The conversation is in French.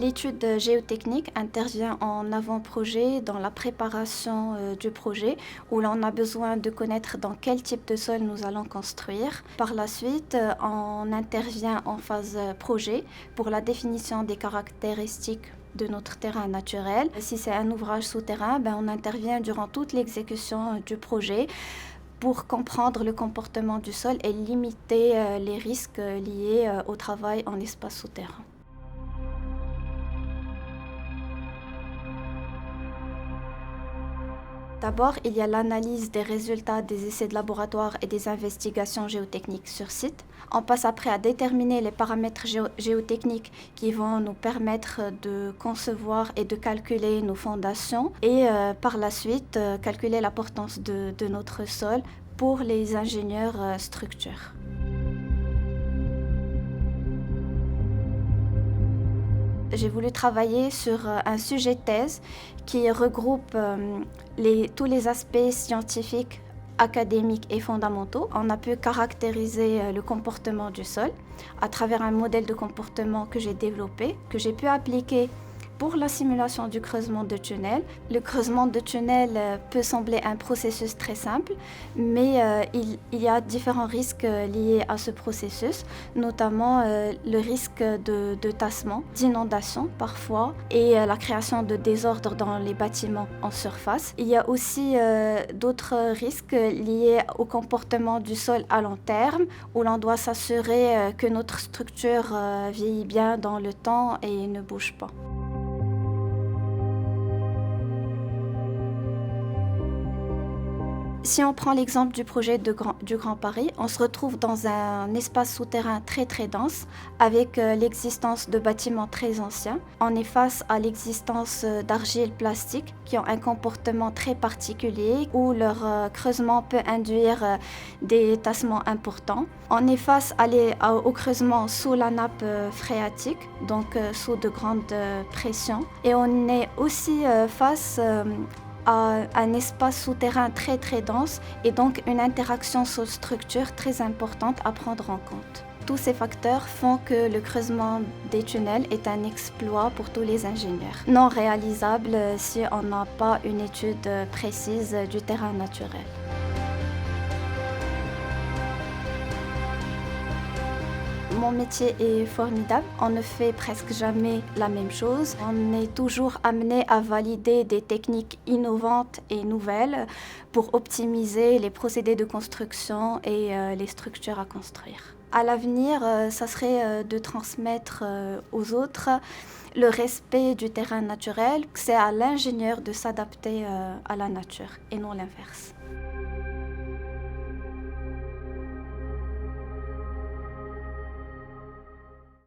L'étude géotechnique intervient en avant-projet, dans la préparation du projet, où l'on a besoin de connaître dans quel type de sol nous allons construire. Par la suite, on intervient en phase projet pour la définition des caractéristiques de notre terrain naturel. Si c'est un ouvrage souterrain, on intervient durant toute l'exécution du projet pour comprendre le comportement du sol et limiter les risques liés au travail en espace souterrain. D'abord, il y a l'analyse des résultats des essais de laboratoire et des investigations géotechniques sur site. On passe après à déterminer les paramètres géotechniques qui vont nous permettre de concevoir et de calculer nos fondations et par la suite calculer la portance de notre sol pour les ingénieurs structures. J'ai voulu travailler sur un sujet de thèse qui regroupe tous les aspects scientifiques, académiques et fondamentaux. On a pu caractériser le comportement du sol à travers un modèle de comportement que j'ai développé, que j'ai pu appliquer pour la simulation du creusement de tunnels. Le creusement de tunnels peut sembler un processus très simple, mais il y a différents risques liés à ce processus, notamment le risque de tassement, d'inondation parfois, et la création de désordre dans les bâtiments en surface. Il y a aussi d'autres risques liés au comportement du sol à long terme, où l'on doit s'assurer que notre structure vieillit bien dans le temps et ne bouge pas. Si on prend l'exemple du projet du Grand Paris, on se retrouve dans un espace souterrain très très dense avec l'existence de bâtiments très anciens. On est face à l'existence d'argiles plastiques qui ont un comportement très particulier où leur creusement peut induire des tassements importants. On est face au creusement sous la nappe phréatique, donc sous de grandes pressions. Et on est aussi face à un espace souterrain très très dense et donc une interaction sol-structure très importante à prendre en compte. Tous ces facteurs font que le creusement des tunnels est un exploit pour tous les ingénieurs, non réalisable si on n'a pas une étude précise du terrain naturel. Mon métier est formidable. On ne fait presque jamais la même chose. On est toujours amené à valider des techniques innovantes et nouvelles pour optimiser les procédés de construction et les structures à construire. À l'avenir, ça serait de transmettre aux autres le respect du terrain naturel. C'est à l'ingénieur de s'adapter à la nature et non l'inverse.